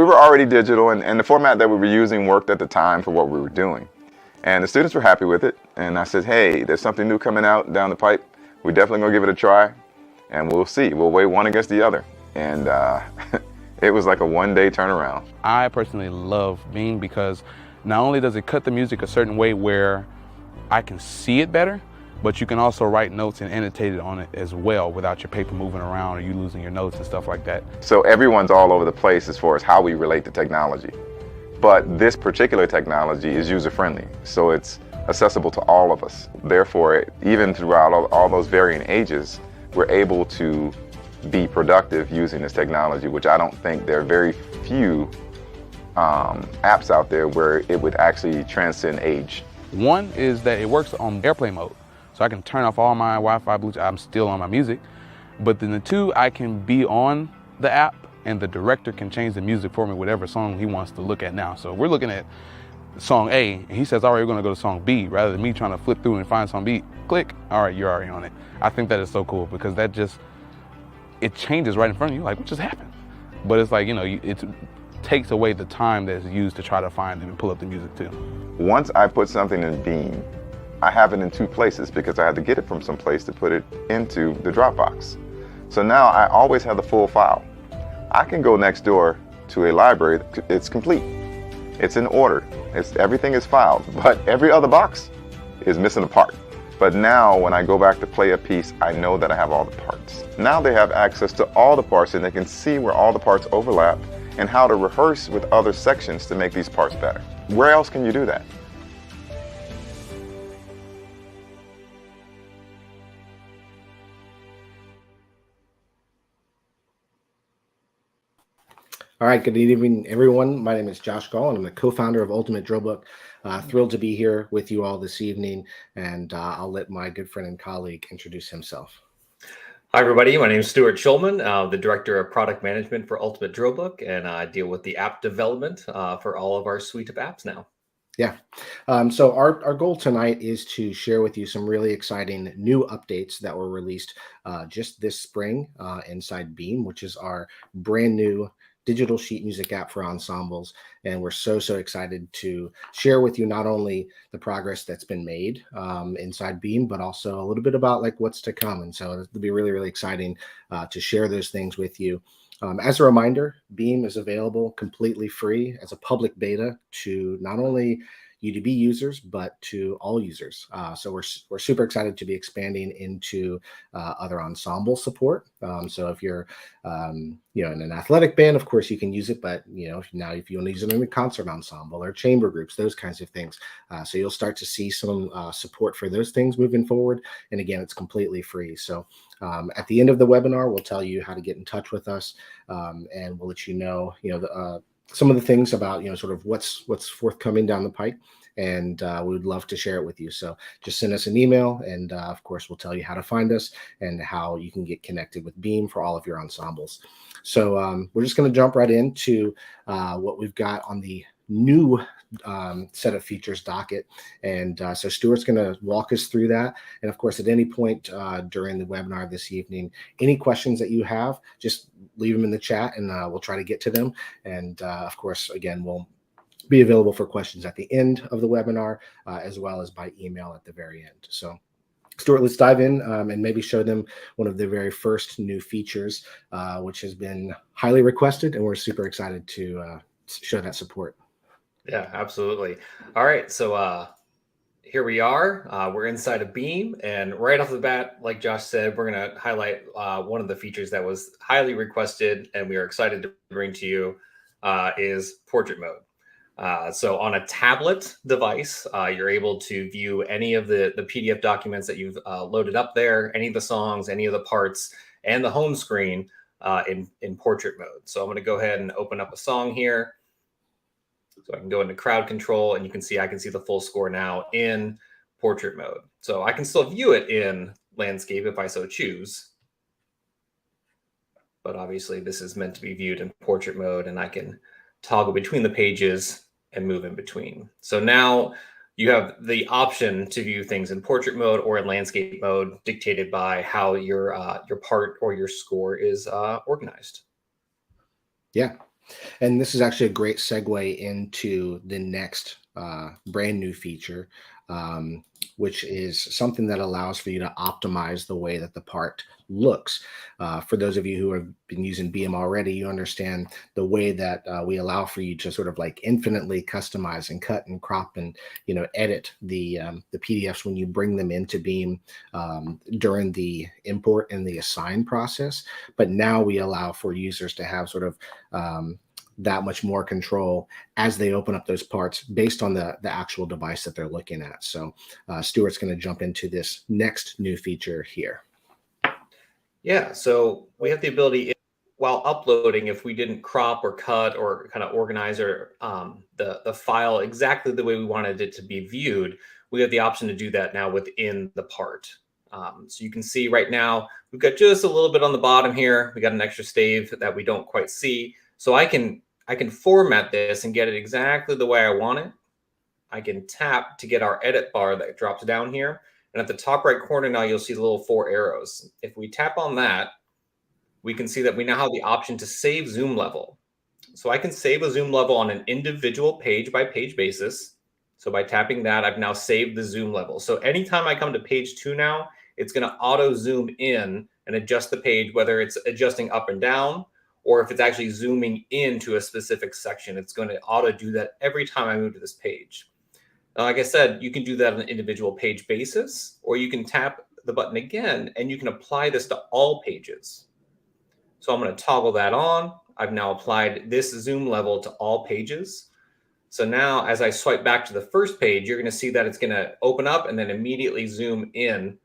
we were already digital, and the format that we were using worked at the time for what we were doing. And the students were happy with it. And I said, hey, there's something new coming out down the pipe. We're definitely going to give it a try. And we'll see. We'll weigh one against the other. And it was like a one-day turnaround. I personally love Beam because not only does it cut the music a certain way where I can see it better, but you can also write notes and annotate it on it as well without your paper moving around or you losing your notes and stuff like that. So everyone's all over the place as far as how we relate to technology. But this particular technology is user-friendly, so it's accessible to all of us. Therefore, even throughout all those varying ages, we're able to be productive using this technology, which I don't think there are very few apps out there where it would actually transcend age. One is that it works on airplane mode, so I can turn off all my Wi-Fi, Bluetooth, I'm still on my music. But then the two, I can be on the app and the director can change the music for me, whatever song he wants to look at now. So we're looking at song A, and he says, all right, we're gonna go to song B, rather than me trying to flip through and find song B, click, all right, you're already on it. I think that is so cool because that just, it changes right in front of you, like, what just happened? But it's like, you know, it takes away the time that's used to try to find and pull up the music too. Once I put something in Beam, I have it in two places because I had to get it from some place to put it into the Dropbox. So now I always have the full file. I can go next door to a library, it's complete. It's in order, everything is filed, but every other box is missing a part. But now when I go back to play a piece, I know that I have all the parts. Now they have access to all the parts and they can see where all the parts overlap and how to rehearse with other sections to make these parts better. Where else can you do that? All right, good evening, everyone. My name is Josh Gall, and I'm the co-founder of Ultimate Drill Book. Thrilled to be here with you all this evening, and I'll let my good friend and colleague introduce himself. Hi, everybody. My name is Stuart Schulman, the Director of Product Management for Ultimate Drill Book, and I deal with the app development for all of our suite of apps now. Yeah. So our goal tonight is to share with you some really exciting new updates that were released just this spring inside Beam, which is our brand new digital sheet music app for ensembles. And we're so excited to share with you not only the progress that's been made inside Beam, but also a little bit about like what's to come. And so it'll be really exciting to share those things with you. As a reminder, Beam is available completely free as a public beta to not only UDB users, but to all users. So we're super excited to be expanding into other ensemble support. So if you're in an athletic band, of course you can use it, but if you want to use it in a concert ensemble or chamber groups, those kinds of things. So you'll start to see some support for those things moving forward. And again, it's completely free. So at the end of the webinar, we'll tell you how to get in touch with us, and we'll let you know, some of the things about, sort of what's forthcoming down the pipe, and we would love to share it with you. So just send us an email, and of course, we'll tell you how to find us and how you can get connected with Beam for all of your ensembles. So we're just going to jump right into what we've got on the new set of features docket. And so Stuart's going to walk us through that. And of course, at any point during the webinar this evening, any questions that you have, just leave them in the chat and we'll try to get to them. And of course, again, we'll be available for questions at the end of the webinar, as well as by email at the very end. So Stuart, let's dive in and maybe show them one of the very first new features, which has been highly requested, and we're super excited to show that support. Yeah, absolutely. All right, so here we are. We're inside of Beam, and right off the bat, like Josh said, we're going to highlight one of the features that was highly requested, and we are excited to bring to you is portrait mode. So on a tablet device, you're able to view any of the PDF documents that you've loaded up there, any of the songs, any of the parts, and the home screen in portrait mode. So I'm going to go ahead and open up a song here. So I can go into crowd control, and you can see I can see the full score now in portrait mode. So I can still view it in landscape if I so choose. But obviously this is meant to be viewed in portrait mode, and I can toggle between the pages and move in between. So now you have the option to view things in portrait mode or in landscape mode, dictated by how your part or your score is organized. Yeah, And this is actually a great segue into the next brand new feature, which is something that allows for you to optimize the way that the part looks. For those of you who have been using Beam already, you understand the way that we allow for you to sort of like infinitely customize and cut and crop and edit the PDFs when you bring them into Beam during the import and the assign process. But now we allow for users to have sort of that much more control as they open up those parts based on the actual device that they're looking at. So Stuart's going to jump into this next new feature here. Yeah, so we have the ability, while uploading, if we didn't crop or cut or kind of organize or the file exactly the way we wanted it to be viewed, we have the option to do that now within the part. So you can see right now, we've got just a little bit on the bottom here. We got an extra stave that we don't quite see. So I can format this and get it exactly the way I want it. I can tap to get our edit bar that drops down here. And at the top right corner now, you'll see the little 4 arrows. If we tap on that, we can see that we now have the option to save zoom level. So I can save a zoom level on an individual page by page basis. So by tapping that, I've now saved the zoom level. So anytime I come to page 2 now, it's going to auto zoom in and adjust the page, whether it's adjusting up and down, or if it's actually zooming into a specific section. It's going to auto do that every time I move to this page. Now, like I said, you can do that on an individual page basis, or you can tap the button again and you can apply this to all pages. So I'm going to toggle that on. I've now applied this zoom level to all pages. So now as I swipe back to the first page, you're going to see that it's going to open up and then immediately zoom in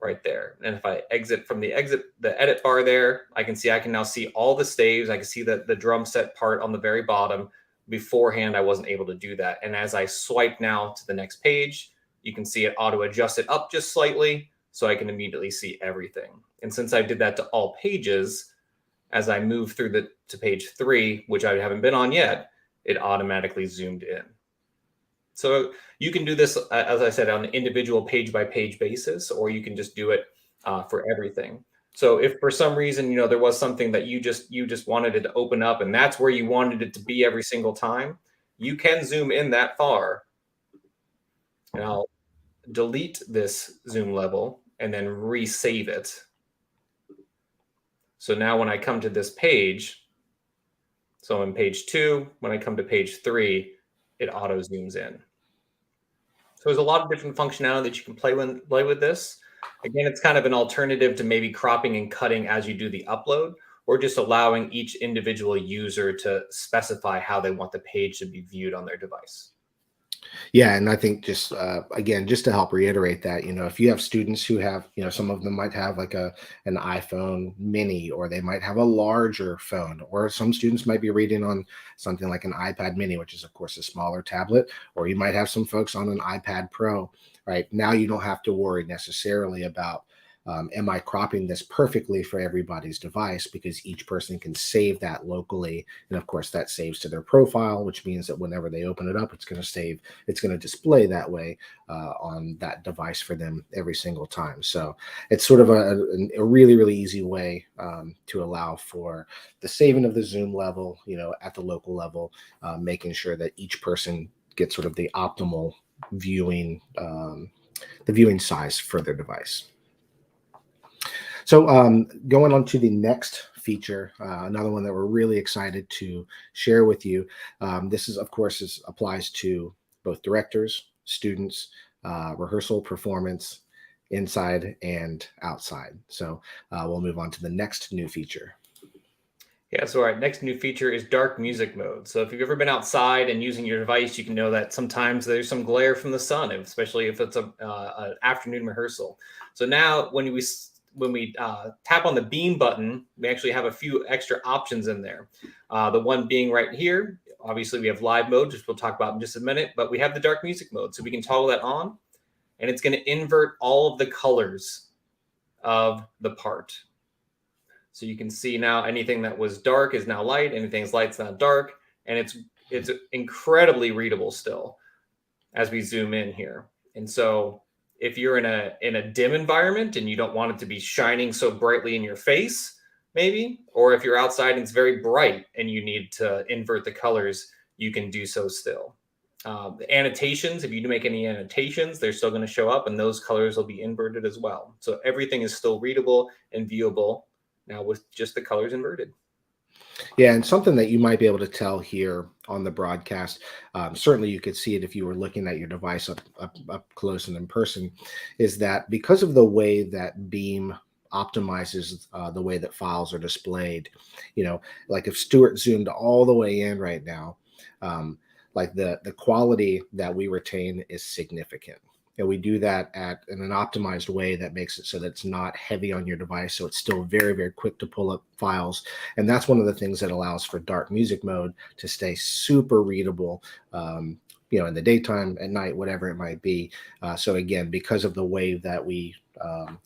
right there. And if I exit from the edit bar there, I can now see all the staves. I can see the drum set part on the very bottom. Beforehand, I wasn't able to do that. And as I swipe now to the next page, you can see it auto adjust it up just slightly so I can immediately see everything. And since I did that to all pages, as I move through to page 3, which I haven't been on yet, it automatically zoomed in. So you can do this, as I said, on an individual page by page basis, or you can just do it for everything. So if for some reason, there was something that you just wanted it to open up and that's where you wanted it to be every single time, you can zoom in that far. And I'll delete this zoom level and then resave it. So now when I come to this page, so on page 2, when I come to page 3, it auto zooms in. So there's a lot of different functionality that you can play with this. Again, it's kind of an alternative to maybe cropping and cutting as you do the upload, or just allowing each individual user to specify how they want the page to be viewed on their device. Yeah, and I think just again, just to help reiterate that, if you have students who have, some of them might have like an iPhone mini, or they might have a larger phone, or some students might be reading on something like an iPad mini, which is of course a smaller tablet, or you might have some folks on an iPad Pro. Right now, you don't have to worry necessarily about am I cropping this perfectly for everybody's device, because each person can save that locally. And of course, that saves to their profile, which means that whenever they open it up, it's going to display that way on that device for them every single time. So it's sort of a really, really easy way to allow for the saving of the zoom level, at the local level, making sure that each person gets sort of the optimal viewing, the viewing size for their device. So going on to the next feature, another one that we're really excited to share with you. This is, of course, applies to both directors, students, rehearsal, performance, inside and outside. So we'll move on to the next new feature. Yeah, so our next new feature is dark music mode. So if you've ever been outside and using your device, you can know that sometimes there's some glare from the sun, especially if it's an afternoon rehearsal. So now when we tap on the beam button, we actually have a few extra options in there. The one being right here, obviously we have live mode, which we'll talk about in just a minute, but we have the dark music mode. So we can toggle that on, and it's going to invert all of the colors of the part. So you can see now anything that was dark is now light, anything's light's now dark, and it's incredibly readable still as we zoom in here. And so if you're in a dim environment and you don't want it to be shining so brightly in your face, maybe, or if you're outside and it's very bright and you need to invert the colors, you can do so still. The annotations, if you do make any annotations, they're still going to show up and those colors will be inverted as well. So everything is still readable and viewable now with just the colors inverted. Yeah, and something that you might be able to tell here on the broadcast, certainly you could see it if you were looking at your device up close and in person, is that because of the way that Beam optimizes the way that files are displayed, like if Stuart zoomed all the way in right now, like the quality that we retain is significant. And we do that in an optimized way that makes it so that it's not heavy on your device. So it's still very, very quick to pull up files. And that's one of the things that allows for dark music mode to stay super readable, in the daytime, at night, whatever it might be. So again, because of the way that we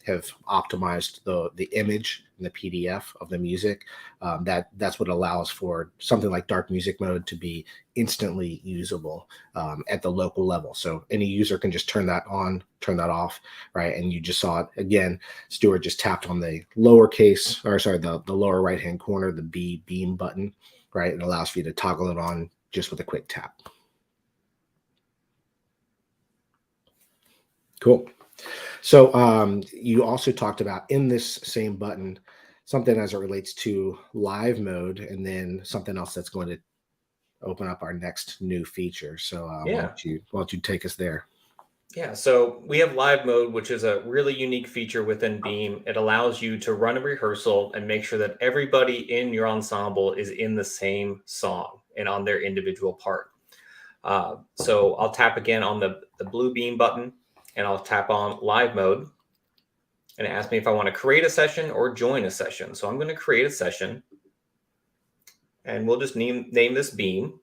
have optimized the image and the PDF of the music, that's what allows for something like dark music mode to be instantly usable at the local level. So any user can just turn that on, turn that off, right? And you just saw it again. Stuart just tapped on the the lower right hand corner, the Beam button, right? It allows for you to toggle it on just with a quick tap. Cool. So you also talked about in this same button something as it relates to live mode, and then something else that's going to open up our next new feature. So why don't you take us there? Yeah, so we have live mode, which is a really unique feature within Beam. It allows you to run a rehearsal and make sure that everybody in your ensemble is in the same song and on their individual part. So I'll tap again on the blue Beam button, and I'll tap on live mode, and it asks me if I want to create a session or join a session. So I'm going to create a session, and we'll just name this Beam.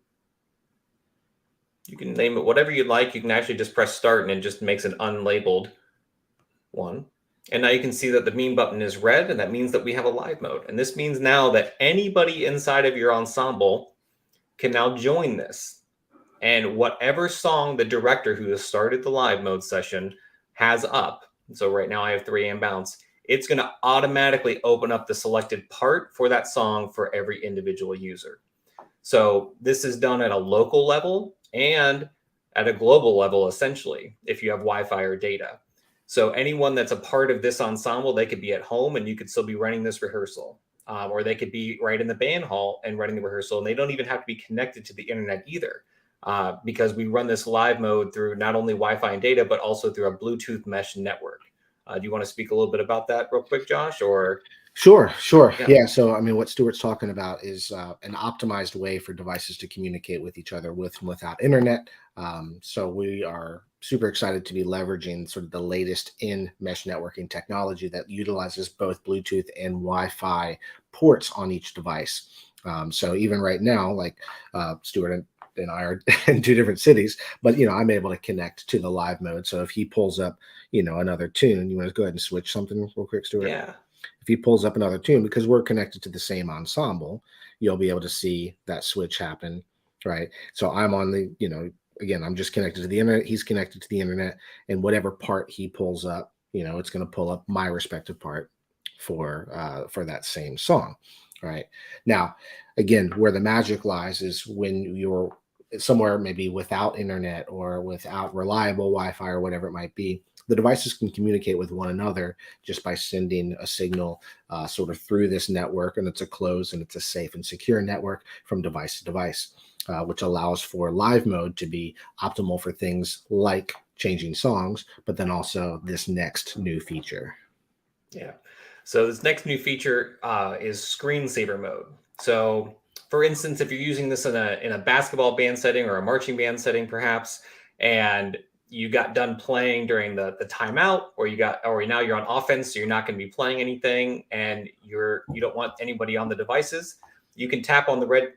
You can name it whatever you'd like. You can actually just press start and it just makes an unlabeled one. And now you can see that the Beam button is red, and that means that we have a live mode. And this means now that anybody inside of your ensemble can now join this. And whatever song the director who has started the live mode session has up, so right now I have 3 AM bounce, it's going to automatically open up the selected part for that song for every individual user. So this is done at a local level and at a global level, essentially, if you have Wi-Fi or data. So anyone that's a part of this ensemble, they could be at home and you could still be running this rehearsal. Or they could be right in the band hall and running the rehearsal, and they don't even have to be connected to the internet either. Because we run this live mode through not only Wi-Fi and data, but also through a Bluetooth mesh network. Do you want to speak a little bit about that real quick, Josh? Or Sure. Yeah. So, I mean, what Stuart's talking about is an optimized way for devices to communicate with each other with and without internet. So we are super excited to be leveraging sort of the latest in mesh networking technology that utilizes both Bluetooth and Wi-Fi ports on each device. So even right now, like Stuart and I are in 2 different cities, but I'm able to connect to the live mode. So if he pulls up, another tune, you want to go ahead and switch something real quick, Stuart? Yeah. If he pulls up another tune, because we're connected to the same ensemble, you'll be able to see that switch happen, right? So I'm on the, again, I'm just connected to the internet. He's connected to the internet, and whatever part he pulls up, it's going to pull up my respective part for that same song, right? Now, again, where the magic lies is when you're somewhere maybe without internet or without reliable Wi-Fi or whatever it might be, the devices can communicate with one another just by sending a signal sort of through this network, and it's a closed and it's a safe and secure network from device to device, which allows for live mode to be optimal for things like changing songs, but then also this next new feature. Yeah. So this next new feature is screensaver mode. So for instance, if you're using this in a basketball band setting or a marching band setting, perhaps, and you got done playing during the timeout, or now you're on offense, so you're not going to be playing anything, and you don't want anybody on the devices, you can tap on the red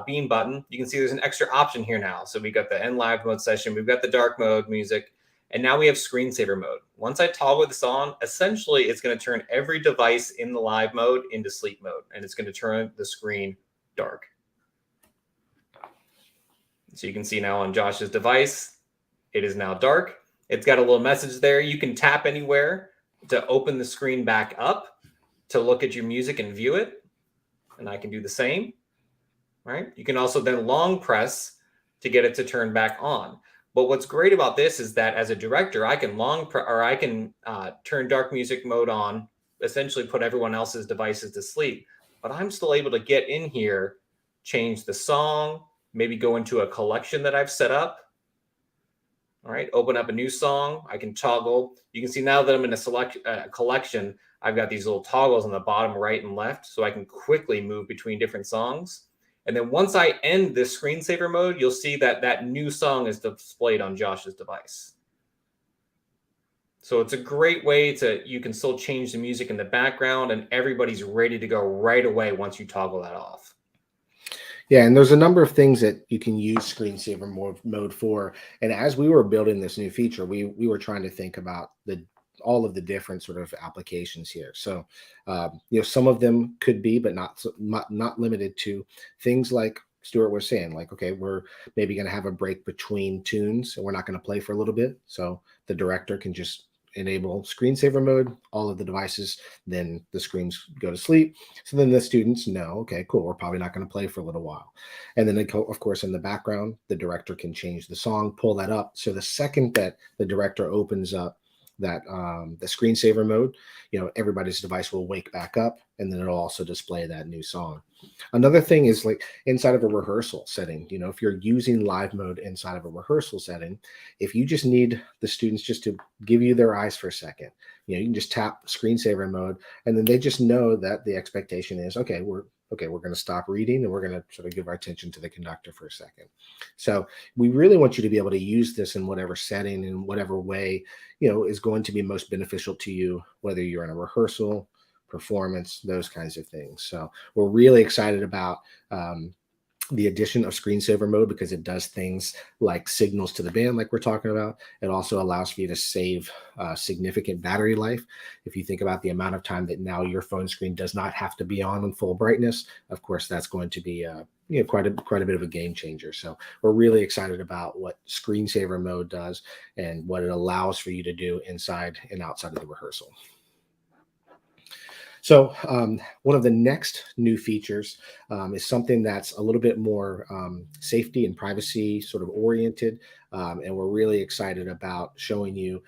Beam button. You can see there's an extra option here now. So we got the end live mode session, we've got the dark mode music, and now we have screensaver mode. Once I toggle this on, essentially it's going to turn every device in the live mode into sleep mode, and it's going to turn the screen dark. So you can see now on Josh's device, it is now dark. It's got a little message there. You can tap anywhere to open the screen back up. to look at your music and view it, and I can do the same, right? You can also then long press to get it to turn back on. But what's great about this is that as a director, I can turn dark music mode on, essentially put everyone else's devices to sleep, but I'm still able to get in here, change the song, maybe go into a collection that I've set up. All right, open up a new song. I can toggle. You can see now that I'm in a collection, I've got these little toggles on the bottom right and left, so I can quickly move between different songs. And then once I end this screensaver mode, you'll see that that new song is displayed on Josh's device. So it's a great way you can still change the music in the background, and everybody's ready to go right away once you toggle that off. Yeah, and there's a number of things that you can use screensaver mode for. And as we were building this new feature, we were trying to think about all of the different sort of applications here. So, some of them could be, but not limited to, things like Stuart was saying, like, okay, we're maybe going to have a break between tunes and we're not going to play for a little bit. So the director can just enable screensaver mode, all of the devices, then the screens go to sleep. So then the students know, okay, cool, we're probably not going to play for a little while. And then, of course, in the background, the director can change the song, pull that up. So the second that the director opens up that the screensaver mode, everybody's device will wake back up, and then it'll also display that new song. Another thing is, like, inside of a rehearsal setting, if you're using live mode inside of a rehearsal setting, if you just need the students just to give you their eyes for a second, you can just tap screensaver mode, and then they just know that the expectation is, okay, we're going to stop reading and we're going to sort of give our attention to the conductor for a second. So we really want you to be able to use this in whatever setting, in whatever way, is going to be most beneficial to you, whether you're in a rehearsal, performance, those kinds of things. So we're really excited about the addition of screensaver mode, because it does things like signals to the band, like we're talking about. It also allows for you to save significant battery life. If you think about the amount of time that now your phone screen does not have to be on full brightness, of course, that's going to be quite a bit of a game changer. So we're really excited about what screensaver mode does and what it allows for you to do inside and outside of the rehearsal. So one of the next new features is something that's a little bit more safety and privacy sort of oriented, and we're really excited about showing you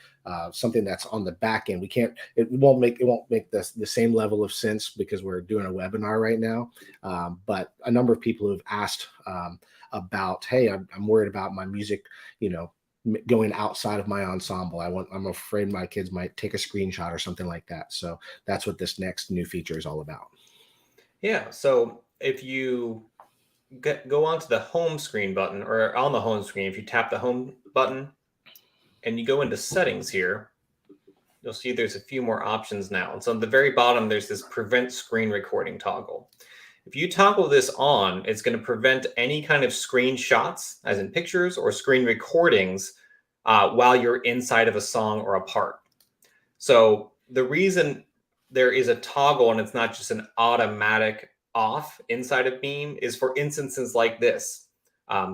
something that's on the back end. It won't make the same level of sense because we're doing a webinar right now, but a number of people who've asked about, hey, I'm worried about my music, going outside of my ensemble. I'm afraid my kids might take a screenshot or something like that. So that's what this next new feature is all about. Yeah. So if you go onto the home screen button, or on the home screen, if you tap the home button and you go into settings here, you'll see there's a few more options now. And so at the very bottom, there's this prevent screen recording toggle. If you toggle this on, it's going to prevent any kind of screenshots, as in pictures, or screen recordings while you're inside of a song or a part. So the reason there is a toggle and it's not just an automatic off inside of Beam is for instances like this.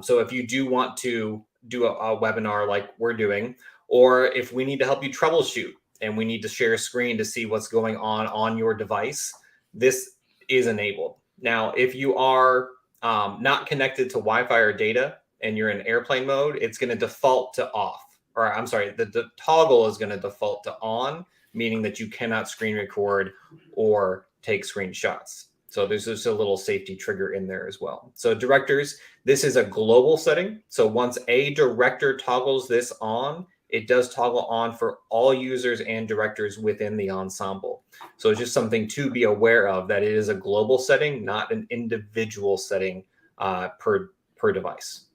So if you do want to do a webinar like we're doing, or if we need to help you troubleshoot and we need to share a screen to see what's going on your device, this is enabled. Now, if you are not connected to Wi-Fi or data and you're in airplane mode, it's going to default to off. Or I'm sorry, the toggle is going to default to on, meaning that you cannot screen record or take screenshots. So there's just a little safety trigger in there as well. So directors, this is a global setting. So once a director toggles this on, it does toggle on for all users and directors within the ensemble. So it's just something to be aware of, that it is a global setting, not an individual setting per device.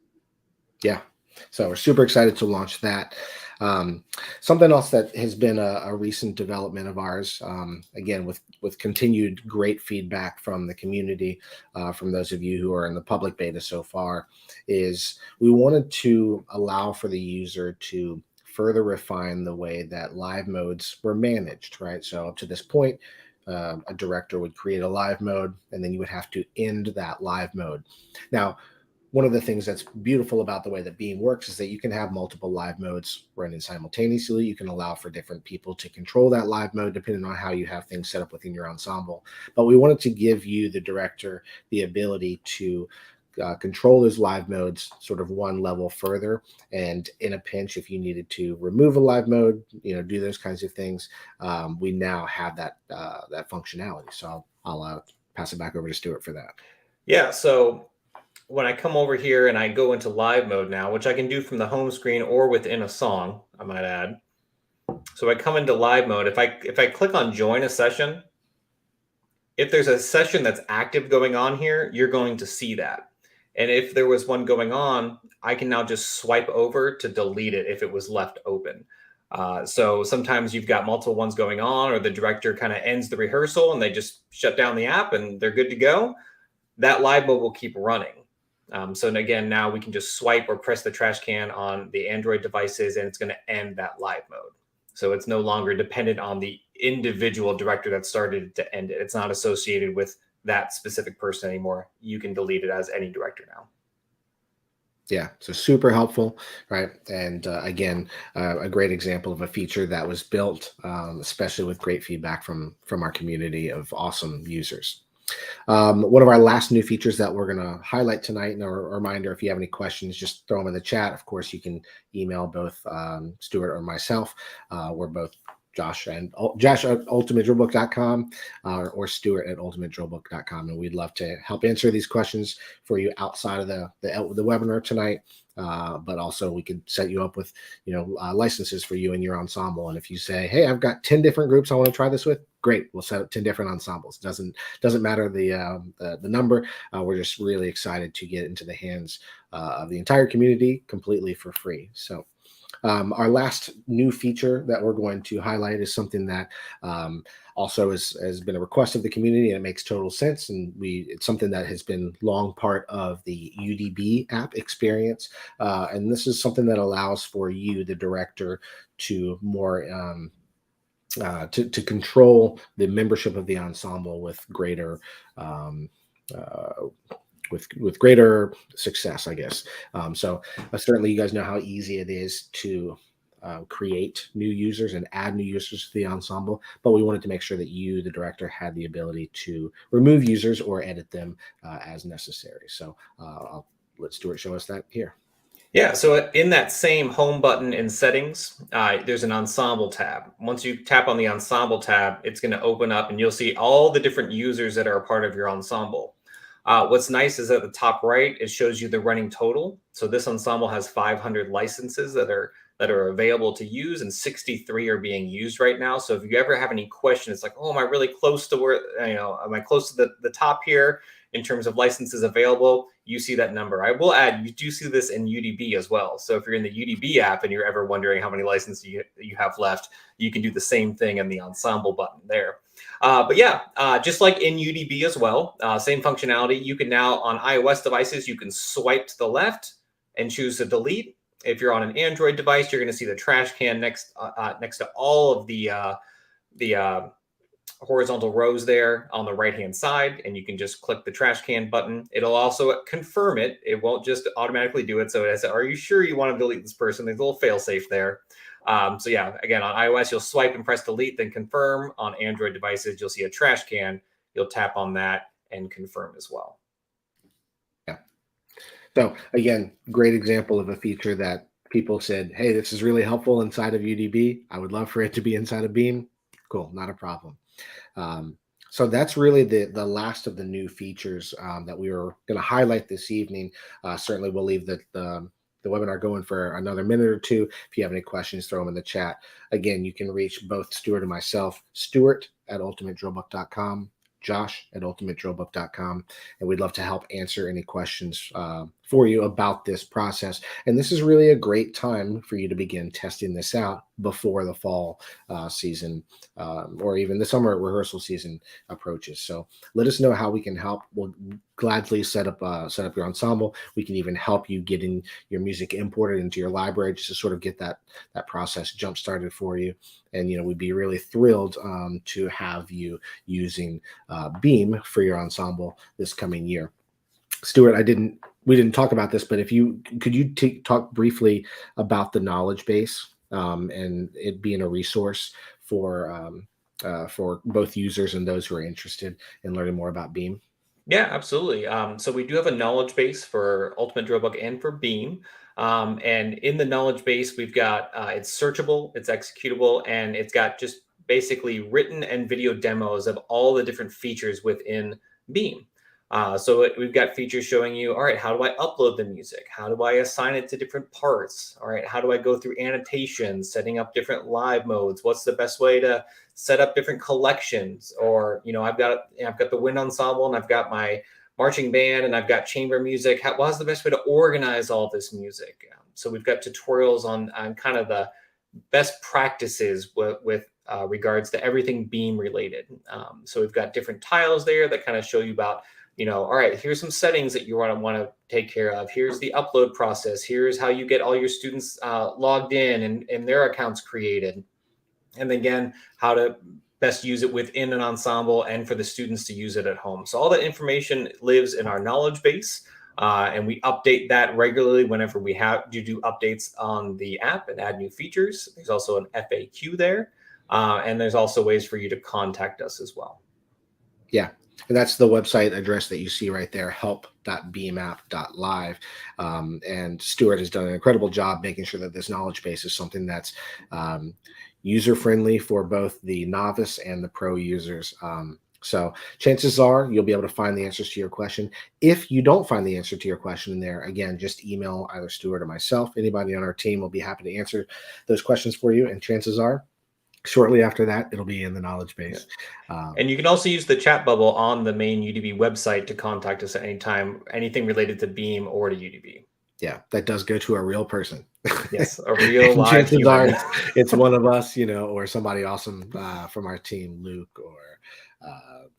Yeah. So we're super excited to launch that. Something else that has been a recent development of ours, again, with continued great feedback from the community, from those of you who are in the public beta so far, is we wanted to allow for the user to further refine the way that live modes were managed, right? So up to this point, a director would create a live mode, and then you would have to end that live mode. Now, one of the things that's beautiful about the way that Beam works is that you can have multiple live modes running simultaneously. You can allow for different people to control that live mode depending on how you have things set up within your ensemble. But we wanted to give you, the director, the ability to control those live modes sort of one level further. And in a pinch, if you needed to remove a live mode, do those kinds of things, we now have that functionality. So I'll pass it back over to Stuart for that. Yeah. So when I come over here and I go into live mode now, which I can do from the home screen or within a song, I might add. So I come into live mode. If I click on join a session, if there's a session that's active going on here, you're going to see that. And if there was one going on, I can now just swipe over to delete it if it was left open. So sometimes you've got multiple ones going on, or the director kind of ends the rehearsal and they just shut down the app and they're good to go. That live mode will keep running. So again, now we can just swipe or press the trash can on the Android devices and it's going to end that live mode. So it's no longer dependent on the individual director that started to end it. It's not associated with that specific person anymore. You can delete it as any director now. Yeah, so super helpful, right? And again, a great example of a feature that was built, especially with great feedback from our community of awesome users. One of our last new features that we're going to highlight tonight, and a reminder, if you have any questions, just throw them in the chat. Of course, you can email both Stuart or myself. We're both Josh at ultimatedrillbook.com or Stuart at ultimatedrillbook.com. And we'd love to help answer these questions for you outside of the webinar tonight. But also we could set you up with, licenses for you and your ensemble. And if you say, hey, I've got 10 different groups I want to try this with, great. We'll set up 10 different ensembles. Doesn't matter the number. We're just really excited to get into the hands of the entire community completely for free. So our last new feature that we're going to highlight is something that also has been a request of the community, and it makes total sense. And it's something that has been long part of the UDB app experience. And this is something that allows for you, the director, to more to control the membership of the ensemble with greater with greater success, I guess. So certainly you guys know how easy it is to create new users and add new users to the ensemble, but we wanted to make sure that you, the director, had the ability to remove users or edit them as necessary. So I'll let Stuart show us that here. Yeah, so in that same home button in settings, there's an ensemble tab. Once you tap on the ensemble tab, it's going to open up and you'll see all the different users that are a part of your ensemble. What's nice is at the top right, it shows you the running total. So this ensemble has 500 licenses that are available to use, and 63 are being used right now. So if you ever have any questions, it's like, oh, am I really close to where, am I close to the top here in terms of licenses available? You see that number. I will add, you do see this in UDB as well. So if you're in the UDB app and you're ever wondering how many licenses you have left, you can do the same thing in the ensemble button there. But yeah, just like in UDB as well, same functionality. You can now, on iOS devices, you can swipe to the left and choose to delete. If you're on an Android device, you're going to see the trash can next to all of the horizontal rows there on the right-hand side, and you can just click the trash can button. It'll also confirm it. It won't just automatically do it. So it says, are you sure you want to delete this person? There's a little fail-safe there. So yeah, again, on iOS, you'll swipe and press delete, then confirm. On Android devices, you'll see a trash can. You'll tap on that and confirm as well. Yeah. So again, great example of a feature that people said, hey, this is really helpful inside of UDB. I would love for it to be inside of Beam. Cool, not a problem. So that's really the last of the new features that we were going to highlight this evening. Certainly we'll leave the webinar going for another minute or two. If you have any questions, throw them in the chat. Again, you can reach both Stuart and myself, Stuart at ultimatedrillbook.com, Josh at ultimatedrillbook.com, and we'd love to help answer any questions for you about this process. And this is really a great time for you to begin testing this out before the fall season or even the summer rehearsal season approaches. So let us know how we can help. We'll gladly set up your ensemble. We can even help you getting your music imported into your library just to sort of get that process jump started for you. And we'd be really thrilled to have you using Beam for your ensemble this coming year. Stuart, I didn't we didn't talk about this, but if you could you talk briefly about the knowledge base, and it being a resource for both users and those who are interested in learning more about Beam. Yeah, absolutely. So we do have a knowledge base for Ultimate Drillbook and for Beam. And in the knowledge base, we've got it's searchable, it's executable, and it's got just basically written and video demos of all the different features within Beam. We've got features showing you, all right, how do I upload the music? How do I assign it to different parts? All right, how do I go through annotations, setting up different live modes? What's the best way to set up different collections? Or, I've got the wind ensemble and I've got my marching band and I've got chamber music. What's the best way to organize all this music? So we've got tutorials on kind of the best practices with regards to everything Beam related. So we've got different tiles there that kind of show you about, all right, here's some settings that you want to take care of. Here's the upload process. Here's how you get all your students logged in and their accounts created. And again, how to best use it within an ensemble and for the students to use it at home. So all that information lives in our knowledge base. And we update that regularly whenever we do updates on the app and add new features. There's also an FAQ there. And there's also ways for you to contact us as well. Yeah. And that's the website address that you see right there, help.beamapp.live. And Stuart has done an incredible job making sure that this knowledge base is something that's user-friendly for both the novice and the pro users. So chances are you'll be able to find the answers to your question. If you don't find the answer to your question in there, again, just email either Stuart or myself. Anybody on our team will be happy to answer those questions for you. And chances are, shortly after that, it'll be in the knowledge base. And you can also use the chat bubble on the main UDB website to contact us at any time, anything related to Beam or to UDB. Yeah, that does go to a real person. Yes, a real live chances human. are it's one of us, or somebody awesome from our team, Luke or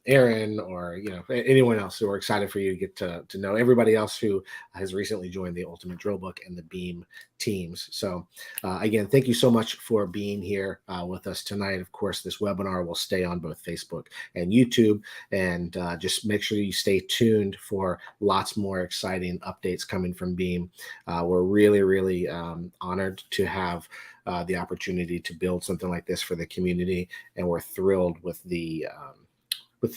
Aaron, or anyone else who are excited for you to get to know everybody else who has recently joined the Ultimate Drillbook and the Beam teams. So again, thank you so much for being here with us tonight. Of course, this webinar will stay on both Facebook and YouTube, and just make sure you stay tuned for lots more exciting updates coming from Beam. We're really, really honored to have the opportunity to build something like this for the community, and we're thrilled with the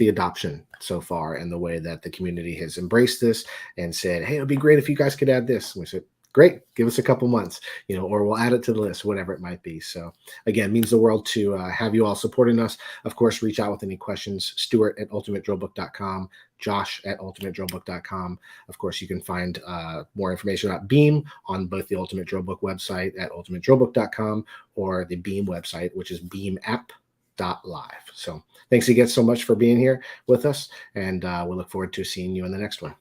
adoption so far and the way that the community has embraced this and said, hey, it'd be great if you guys could add this. And we said, great, give us a couple months, or we'll add it to the list, whatever it might be. So again, means the world to have you all supporting us. Of course, reach out with any questions, Stuart@ultimatedrillbook.com, Josh@ultimatedrillbook.com. Of course, you can find more information about Beam on both the Ultimate Drillbook website at ultimatedrillbook.com or the Beam website, which is beamapp.live. So thanks again so much for being here with us, and we look forward to seeing you in the next one.